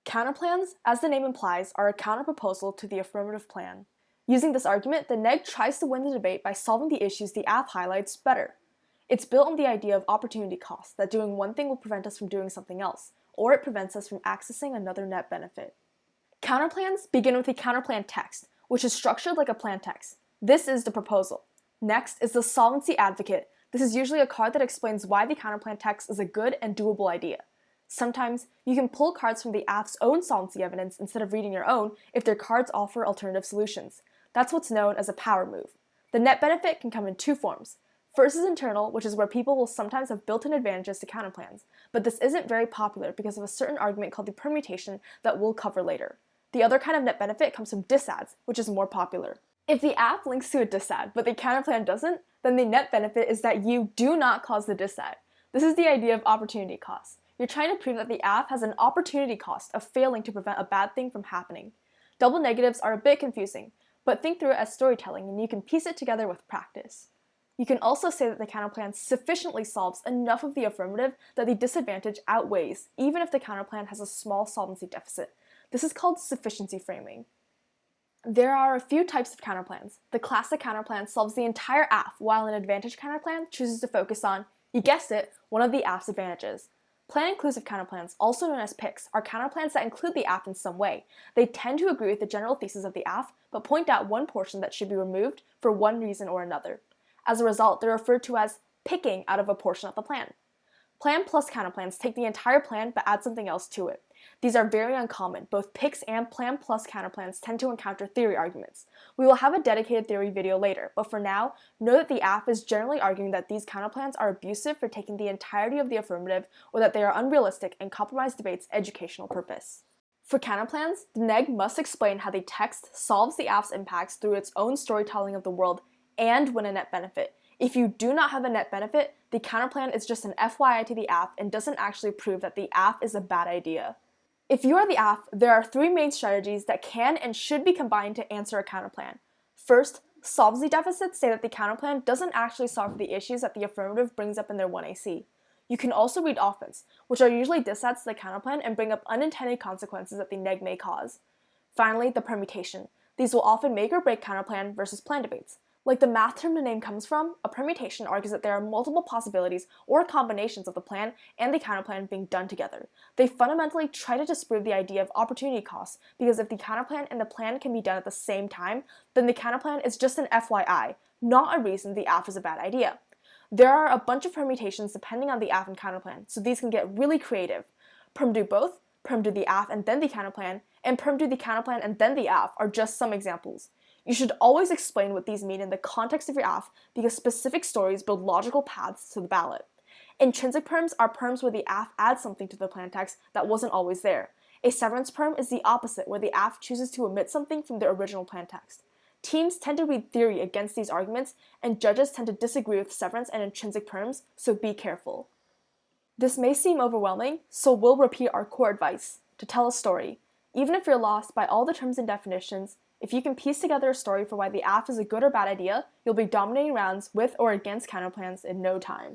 Counterplans, as the name implies, are a counterproposal to the affirmative plan. Using this argument, the neg tries to win the debate by solving the issues the app highlights better. It's built on the idea of opportunity cost, that doing one thing will prevent us from doing something else, or it prevents us from accessing another net benefit. Counterplans begin with a counterplan text, which is structured like a plan text. This is the proposal. Next is the solvency advocate. This is usually a card that explains why the counterplan text is a good and doable idea. Sometimes, you can pull cards from the app's own solvency evidence instead of reading your own if their cards offer alternative solutions. That's what's known as a power move. The net benefit can come in two forms. First is internal, which is where people will sometimes have built-in advantages to counterplans, but this isn't very popular because of a certain argument called the permutation that we'll cover later. The other kind of net benefit comes from disads, which is more popular. If the app links to a disad, but the counterplan doesn't, then the net benefit is that you do not cause the disad. This is the idea of opportunity cost. You're trying to prove that the app has an opportunity cost of failing to prevent a bad thing from happening. Double negatives are a bit confusing, but think through it as storytelling and you can piece it together with practice. You can also say that the counterplan sufficiently solves enough of the affirmative that the disadvantage outweighs, even if the counterplan has a small solvency deficit. This is called sufficiency framing. There are a few types of counterplans. The classic counterplan solves the entire app, while an advantage counterplan chooses to focus on, you guessed it, one of the app's advantages. Plan-inclusive counterplans, also known as PICs, are counterplans that include the app in some way. They tend to agree with the general thesis of the app, but point out one portion that should be removed for one reason or another. As a result, they're referred to as picking out of a portion of the plan. Plan plus counterplans take the entire plan but add something else to it. These are very uncommon. Both PICs and plan plus counterplans tend to encounter theory arguments. We will have a dedicated theory video later, but for now, know that the app is generally arguing that these counterplans are abusive for taking the entirety of the affirmative, or that they are unrealistic and compromise debate's educational purpose. For counterplans, the neg must explain how the text solves the app's impacts through its own storytelling of the world and win a net benefit. If you do not have a net benefit, the counterplan is just an FYI to the app and doesn't actually prove that the app is a bad idea. If you are the app, there are three main strategies that can and should be combined to answer a counterplan. First, solvency deficits say that the counterplan doesn't actually solve the issues that the affirmative brings up in their 1AC. You can also read offense, which are usually disads to the counterplan and bring up unintended consequences that the neg may cause. Finally, the permutation. These will often make or break counterplan versus plan debates. Like the math term the name comes from, a permutation argues that there are multiple possibilities or combinations of the plan and the counterplan being done together. They fundamentally try to disprove the idea of opportunity costs, because if the counterplan and the plan can be done at the same time, then the counterplan is just an FYI, not a reason the app is a bad idea. There are a bunch of permutations depending on the app and counterplan, so these can get really creative. Perm do both, perm do the app and then the counterplan, and perm do the counterplan and then the app are just some examples. You should always explain what these mean in the context of your app, because specific stories build logical paths to the ballot. Intrinsic perms are perms where the app adds something to the plan text that wasn't always there. A severance perm is the opposite, where the app chooses to omit something from the original plan text. Teams tend to read theory against these arguments, and judges tend to disagree with severance and intrinsic perms, so be careful. This may seem overwhelming, so we'll repeat our core advice: to tell a story. Even if you're lost by all the terms and definitions, if you can piece together a story for why the app is a good or bad idea, you'll be dominating rounds with or against counterplans in no time.